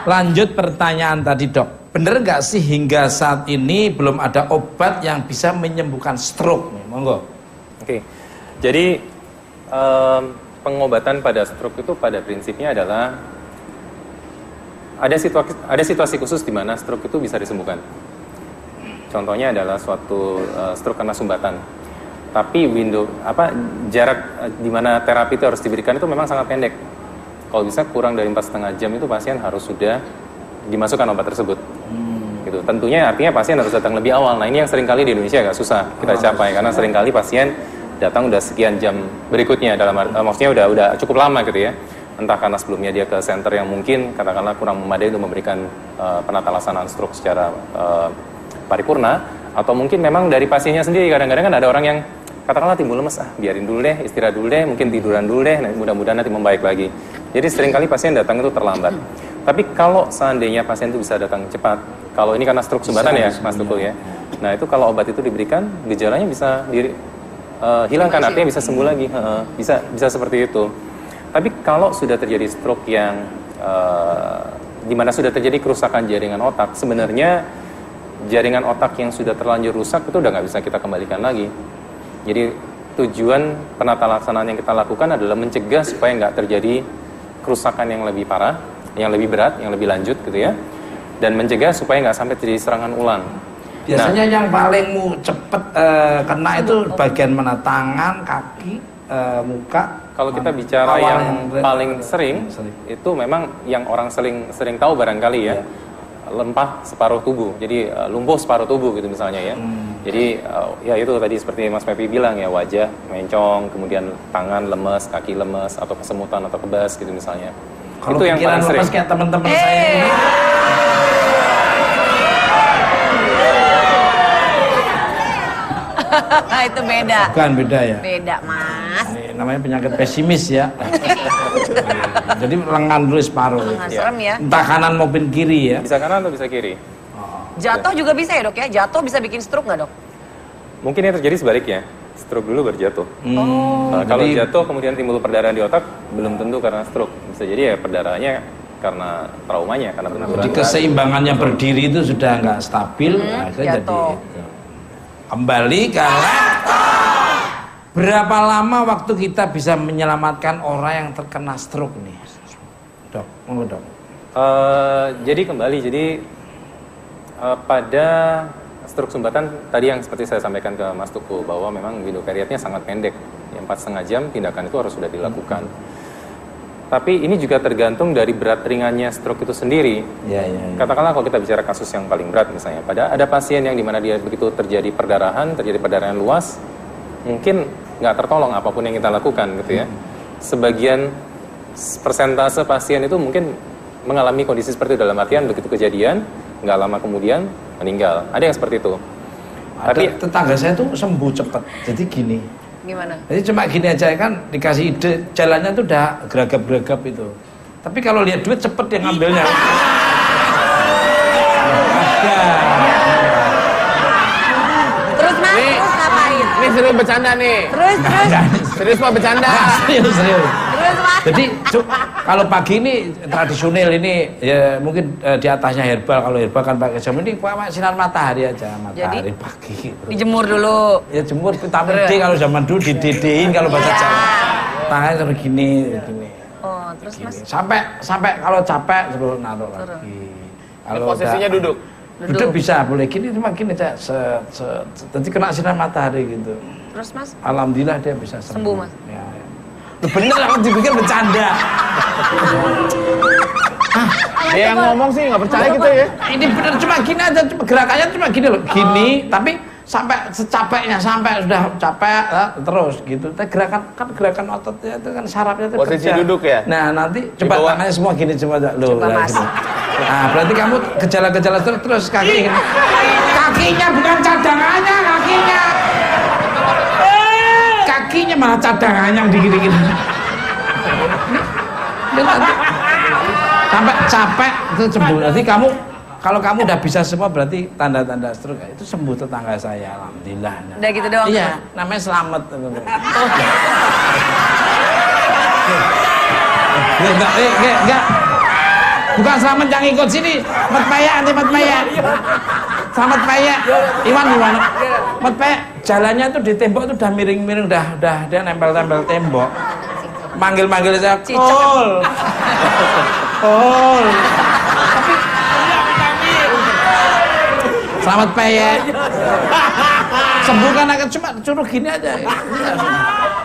Lanjut pertanyaan tadi dok, bener nggak sih hingga saat ini belum ada obat yang bisa menyembuhkan stroke? Monggo. Oke, jadi pengobatan pada stroke itu pada prinsipnya adalah ada situasi khusus di mana stroke itu bisa disembuhkan. Contohnya adalah suatu stroke karena sumbatan. Tapi jarak di mana terapi itu harus diberikan itu memang sangat pendek. Kalau bisa kurang dari 4,5 jam itu pasien harus sudah dimasukkan obat tersebut. Gitu. Tentunya artinya pasien harus datang lebih awal. Nah ini yang seringkali di Indonesia agak susah kita capai karena seringkali pasien datang udah sekian jam berikutnya maksudnya udah cukup lama gitu ya. Entah karena sebelumnya dia ke center yang mungkin katakanlah kurang memadai untuk memberikan penata laksanaan stroke secara paripurna, atau mungkin memang dari pasiennya sendiri. Kadang-kadang kan ada orang yang katakanlah timbul lemes, biarin dulu deh, istirahat dulu deh, mungkin tiduran dulu deh, mudah-mudahan nanti membaik lagi. Jadi seringkali pasien datang itu terlambat. Tapi kalau seandainya pasien itu bisa datang cepat, kalau ini karena stroke sumbatan ya Mas Tukul ya, nah itu kalau obat itu diberikan, gejalanya bisa hilangkan, artinya bisa sembuh lagi, bisa seperti itu. Tapi kalau sudah terjadi stroke yang di mana sudah terjadi kerusakan jaringan otak, sebenarnya jaringan otak yang sudah terlanjur rusak itu udah nggak bisa kita kembalikan lagi. Jadi tujuan penata laksanaan yang kita lakukan adalah mencegah supaya nggak terjadi kerusakan yang lebih parah, yang lebih berat, yang lebih lanjut gitu ya, dan mencegah supaya nggak sampai terjadi serangan ulang. Biasanya yang paling cepet kena itu bagian mana? Tangan, kaki, muka. Kalau kita bicara yang paling sering itu memang yang orang sering tahu barangkali ya. Lempah separuh tubuh, jadi lumpuh separuh tubuh gitu misalnya ya. Jadi ya itu tadi seperti Mas Pepi bilang ya, wajah mencong, kemudian tangan lemes, kaki lemes, atau kesemutan atau kebas gitu misalnya. Kalau itu yang paling sering. Kayak teman-teman saya ini. Itu beda. Bukan beda ya. Beda Mas. Ini namanya penyakit pesimis ya. Jadi lengan dulu separuh. Serem ya. Entah kanan maupun kiri ya. Bisa kanan atau bisa kiri. Jatuh juga bisa ya dok ya? Jatuh bisa bikin stroke nggak dok? Mungkin yang terjadi sebaliknya. Stroke dulu baru jatuh. Kalau jatuh kemudian timbul perdarahan di otak, belum tentu karena stroke. Bisa jadi ya perdarahannya karena traumanya, karena benturan. Jadi keseimbangannya berdiri itu sudah nggak stabil, akhirnya jadi kembali ke berapa lama waktu kita bisa menyelamatkan orang yang terkena stroke nih, dok? Monggo dok. Jadi pada stroke sumbatan tadi yang seperti saya sampaikan ke Mas Tuku bahwa memang window periodnya sangat pendek, 4,5 jam tindakan itu harus sudah dilakukan. Tapi ini juga tergantung dari berat ringannya stroke itu sendiri. Katakanlah kalau kita bicara kasus yang paling berat misalnya, ada pasien yang dimana dia begitu terjadi perdarahan luas, mungkin nggak tertolong apapun yang kita lakukan gitu ya. Sebagian persentase pasien itu mungkin mengalami kondisi seperti itu, dalam artian begitu kejadian, nggak lama kemudian meninggal. Ada yang seperti itu. Tapi tetangga saya tuh sembuh cepat. Jadi gini. Gimana? Jadi cuma gini aja kan, dikasih ide, jalannya tuh udah geragap-geragap itu. Tapi kalau lihat duit cepet dia ngambilnya. Terus Mas, terus ngapain? Ini serius bercanda nih. Terus. Serius mau bercanda. Serius. Terus Mas. Jadi kalau pagi ini tradisional ini ya mungkin di atasnya herbal. Kalau herbal kan pakai jam ini pakai sinar matahari aja, matahari pagi. Dijemur dulu. Ya jemur vitamin D kalau zaman dulu didedein kalau bahasa Jawa. Tangannya terus gini. Oh, terus Mas. Sampai kalau capek terus naruh lagi. Kalau posisinya duduk. Duduk bisa, boleh gini cuma gini aja. Nanti kena sinar matahari gitu. Terus Mas. Alhamdulillah dia bisa sembuh Mas. Ya. Bener aku dipikir bercanda. Dia yang ngomong sih nggak percaya gitu ya. Ini bener cuma gini aja, gerakannya cuma gini loh, gini. Tapi sampai secapeknya, sampai sudah capek terus gitu. Tapi gerakan ototnya itu kan sarafnya itu posisi kerja. duduk ya. Nah nanti coba tangannya semua gini coba loh. Coba Mas. Gini. Nah berarti kamu gejala-gejala terus kaki ini. Kakinya bukan cadangannya, kakinya malah cadangan yang digini-gini. Sampai capek itu sembuh. Nanti kalau kamu udah bisa semua berarti tanda-tanda stroke itu sembuh tetangga saya, alhamdulillah. Udah gitu doang. Iya, namanya selamat. Enggak. Bukan Slamet yang ikut sini. Mat Paya, anti Mat Paya. Slamet Paya. Iwan. Mat Paya, jalannya tuh di tembok tuh udah miring-miring, udah dia nempel-nempel tembok. Manggil-manggil saya, Kol. Kol. Selamat Paya. Sembuhkan akan cuma suruh gini aja.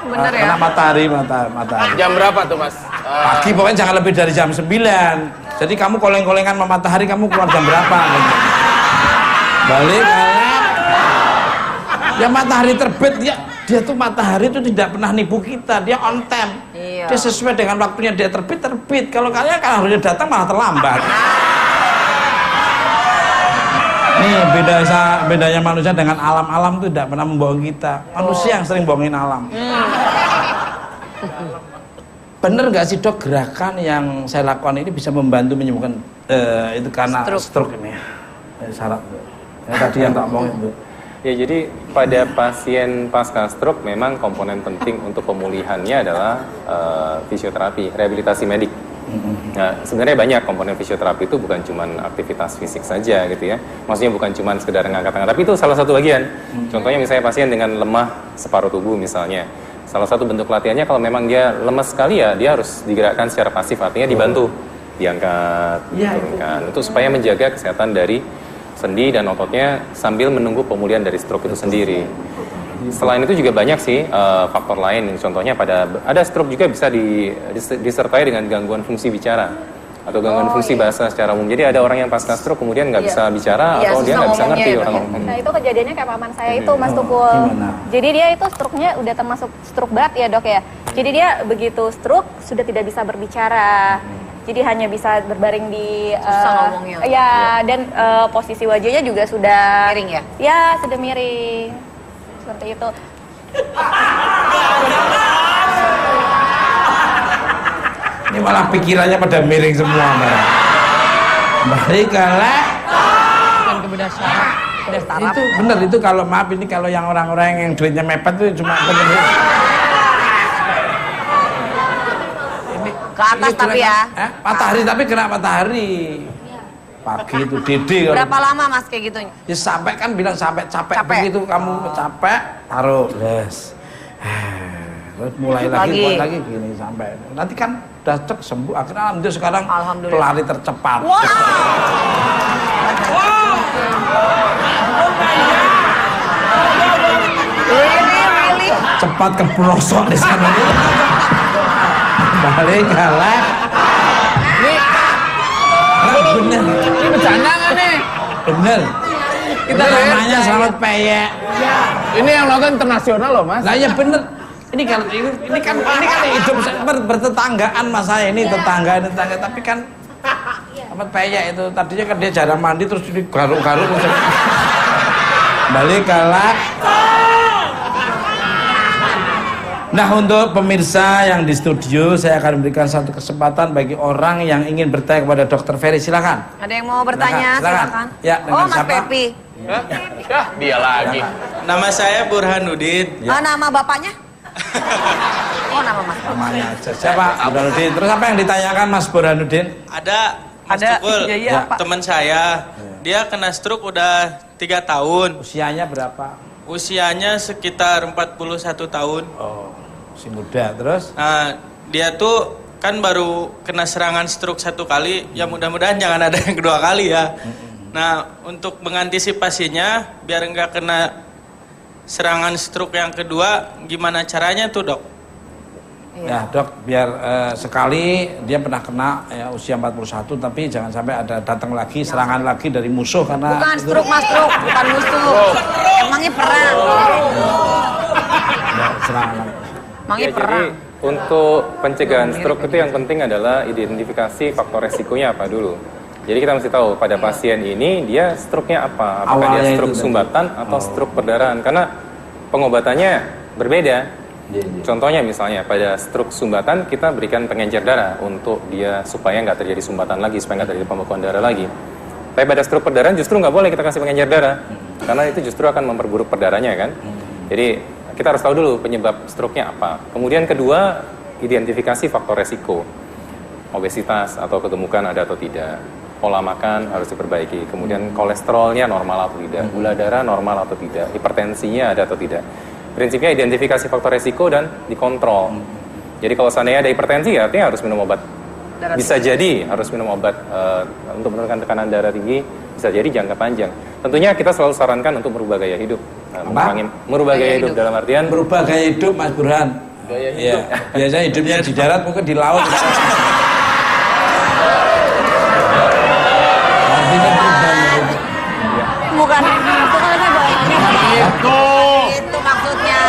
Bener ya? Kena matahari. Jam berapa tuh Mas? Pagi pokoknya jangan lebih dari jam 9. Jadi kamu koleng-kolengan sama matahari, kamu keluar jam berapa? Balik. Ya matahari terbit, dia tuh matahari itu tidak pernah nipu kita, dia on time. Iya. Dia sesuai dengan waktunya dia terbit. Kalau kalian kan harusnya datang malah terlambat. Nih bedanya manusia dengan alam itu tidak pernah membohong kita. Manusia yang sering bohongin alam. Bener nggak sih dok, gerakan yang saya lakukan ini bisa membantu menyembuhkan itu karena stroke ini? Syarat tadi yang tak omongin itu. Ya, jadi pada pasien pasca stroke memang komponen penting untuk pemulihannya adalah fisioterapi, rehabilitasi medik. Nah, sebenarnya banyak komponen fisioterapi itu bukan cuma aktivitas fisik saja gitu ya. Maksudnya bukan cuma sekedar ngangkat tangan, tapi itu salah satu bagian. Contohnya misalnya pasien dengan lemah separuh tubuh misalnya. Salah satu bentuk latihannya kalau memang dia lemas sekali ya dia harus digerakkan secara pasif, artinya dibantu, diangkat, diturunkan. Itu supaya menjaga kesehatan dari sendi dan ototnya sambil menunggu pemulihan dari stroke itu sendiri. Selain itu juga banyak sih faktor lain. Contohnya ada stroke juga bisa disertai dengan gangguan fungsi bicara atau gangguan fungsi bahasa secara umum. Jadi ada orang yang pasca stroke kemudian nggak bisa bicara atau dia nggak bisa ngerti orang ngomong. Nah itu kejadiannya kayak paman saya itu Mas Tukul. Jadi dia itu stroke-nya udah termasuk stroke berat ya dok ya. Jadi dia begitu stroke sudah tidak bisa berbicara. Jadi hanya bisa berbaring di ngomongnya. Ya dan posisi wajahnya juga sudah Miring ya? Ya sudah miring. Seperti itu. Ini malah pikirannya pada miring semua. Balik kalah. Bukan kebedah saraf. Itu bener itu kalau maaf ini kalau yang orang-orang yang duitnya mepet tuh cuma bener. Ke atas tapi ya. Matahari tapi kena matahari. Pagi itu Dede. Berapa lama Mas kayak gitunya? Ya sampai kan bilang sampai capek begitu kamu capek taruh les. Terus mulai lagi buat lagi gini sampai nanti kan udah cek sembuh akhirnya alhamdulillah sekarang pelari tercepat. Wow. Really? Cepat ke pelosok di sana. Balik kalah. Bener. Ini bercanda nggak nih? Bener. Kita namanya Selamat Paya. Ini yang nonton internasional loh Mas. Nah ya bener. Ini kan hidup bertetanggaan mas saya ini tetangga tapi kan Selamat Paya itu tadinya kan dia jarang mandi terus jadi garuk-garuk balik kalah. Nah untuk pemirsa yang di studio saya akan memberikan satu kesempatan bagi orang yang ingin bertanya kepada Dokter Ferry, silakan. Ada yang mau bertanya? Silakan. Ya, oh Mas siapa? Pepi. Dia lagi. Nama saya Burhanuddin. Oh nama bapaknya? Oh nama Mas. Namanya aja. Siapa? Burhanuddin. Terus apa yang ditanyakan Mas Burhanuddin? Ada Mas Ada. Tukul, Iya, Pak. teman saya. Dia kena stroke udah 3 tahun. Usianya berapa? Usianya sekitar 41 tahun. Oh, masih muda. Terus? Nah, dia tuh kan baru kena serangan stroke 1 kali. Ya mudah-mudahan jangan ada yang kedua kali ya. Nah, untuk mengantisipasinya biar nggak kena serangan stroke yang kedua, gimana caranya tuh dok? Ya dok, biar sekali dia pernah kena ya, usia 41 tapi jangan sampai ada datang lagi serangan lagi dari musuh karena Bukan itu, stroke Mas, stroke, bukan musuh. Emangnya perang. ya, serangan lagi. Emangnya Ya, perang. jadi untuk pencegahan stroke itu yang penting adalah identifikasi faktor resikonya apa dulu. Jadi kita mesti tahu pada pasien ini dia stroke-nya apa? Apakah Awalnya dia stroke itu sumbatan atau stroke perdarahan? Karena pengobatannya berbeda. Contohnya misalnya pada stroke sumbatan kita berikan pengencer darah untuk dia supaya nggak terjadi sumbatan lagi, supaya nggak terjadi pembekuan darah lagi. Tapi pada stroke perdarahan justru nggak boleh kita kasih pengencer darah, karena itu justru akan memperburuk perdarahannya kan. Jadi kita harus tahu dulu penyebab stroke-nya apa. Kemudian kedua, identifikasi faktor resiko. obesitas atau kegemukan ada atau tidak, pola makan harus diperbaiki, kemudian kolesterolnya normal atau tidak, gula darah normal atau tidak, hipertensinya ada atau tidak. Prinsipnya identifikasi faktor resiko dan dikontrol. Jadi kalau seandainya ada hipertensi, artinya harus minum obat. Bisa jadi harus minum obat untuk menurunkan tekanan darah tinggi, bisa jadi jangka panjang. Tentunya kita selalu sarankan untuk merubah gaya hidup. Merubah gaya hidup dalam artian Berubah gaya hidup, Mas Burhan. Gaya hidup. Iya. Biasanya hidupnya di darat, mungkin di laut. Artinya berubah. Bukan, Itu maksudnya.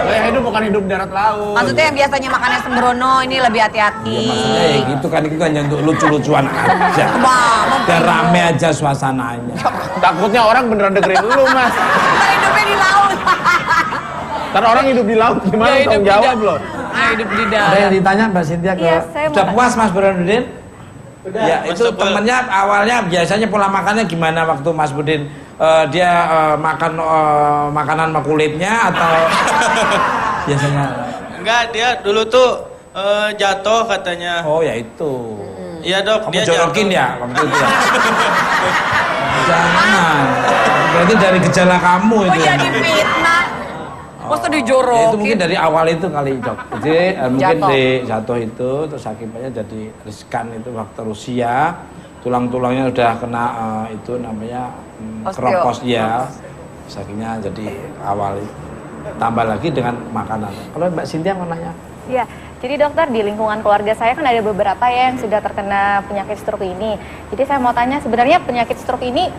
Gaya hidup bukan hidup darat laut. Maksudnya yang biasanya makannya sembrono ini lebih hati-hati. Maksudnya ya gitu kan, itu hanya untuk lucu-lucuan aja. Biar rame aja suasananya. Takutnya orang beneran dengerin lu, Mas. Ntar hidupnya di laut. Karena orang hidup di laut gimana tanggung jawab loh. Hidup di Ada yang ditanya Mbak Cynthia ke... Iya, saya Sudah mau puas Mas Burhanuddin? Ya, Mas itu Tupul. temennya awalnya biasanya pola makannya gimana waktu Mas Budin? Dia makan makanan sama kulitnya atau biasanya? Enggak, dia dulu tuh jatuh katanya. Oh ya itu. Iya dok, Kamu dia jorokin jatuh. ya waktu itu ya? Jangan. Berarti dari gejala kamu Oh itu. jadi fitnah. Masa Ya, itu dijorokin? mungkin dari awal itu kali dok. Jadi mungkin Jatuh. di jatuh itu terus akibatnya jadi riskan itu faktor usia, tulang-tulangnya udah kena itu namanya Osteo. keropos ya. Terus akhirnya jadi awal tambah lagi dengan makanan. Kalau Mbak Cynthia mau nanya? Iya, jadi dokter di lingkungan keluarga saya kan ada beberapa ya yang sudah terkena penyakit stroke ini. Jadi saya mau tanya sebenarnya penyakit stroke ini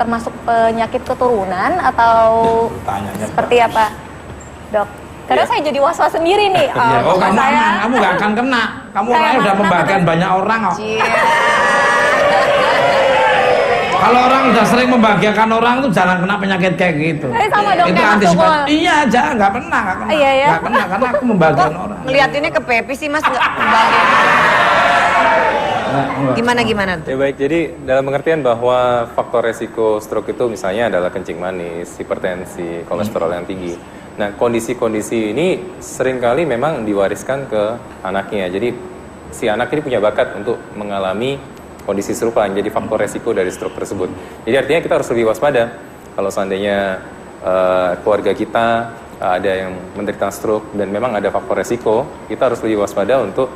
termasuk penyakit keturunan atau Tanyanya. seperti apa, dok? Karena saya jadi was-was sendiri nih. Ya, oh bapak kamu saya, aman, kamu gak akan kena. Kamu Saya orangnya udah aman, membahagiakan kenapa? banyak orang kok. Iya. Kalau orang udah sering membahagiakan orang tuh jangan kena penyakit kayak gitu. Saya sama dok, Itu kayak Mas antisipasi. Tupul. Iya aja, nggak pernah, nggak kena. Iya, ya. Nggak kena karena aku membahagiakan orang. Ngeliatinnya ke Pepi sih mas, nggak bagian. Nggak. Gimana? Ya baik, jadi dalam pengertian bahwa faktor resiko stroke itu misalnya adalah kencing manis, hipertensi, kolesterol yang tinggi. Nah, kondisi-kondisi ini seringkali memang diwariskan ke anaknya. Jadi si anak ini punya bakat untuk mengalami kondisi serupa yang jadi faktor resiko dari stroke tersebut. Jadi artinya kita harus lebih waspada kalau seandainya keluarga kita ada yang menderita stroke dan memang ada faktor resiko, kita harus lebih waspada untuk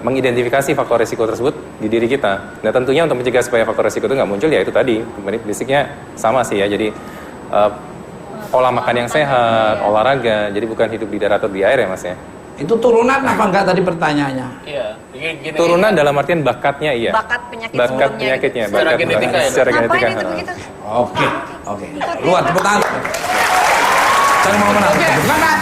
mengidentifikasi faktor resiko tersebut di diri kita. Nah tentunya untuk mencegah supaya faktor resiko itu nggak muncul ya itu tadi, basicnya sama sih ya. Jadi pola makan yang sehat, olahraga, jadi bukan hidup di darat atau di air ya mas ya. Itu turunan apa enggak tadi pertanyaannya? Iya. Gini. Turunan dalam artian bakatnya iya. Bakat penyakit Bakat sebelumnya penyakitnya, gitu. Secara bakat genetika ya? secara Ngapain genetika. itu begitu? Oke. Luar tepuk tangan. Jangan mau menang. Tepuk tangan.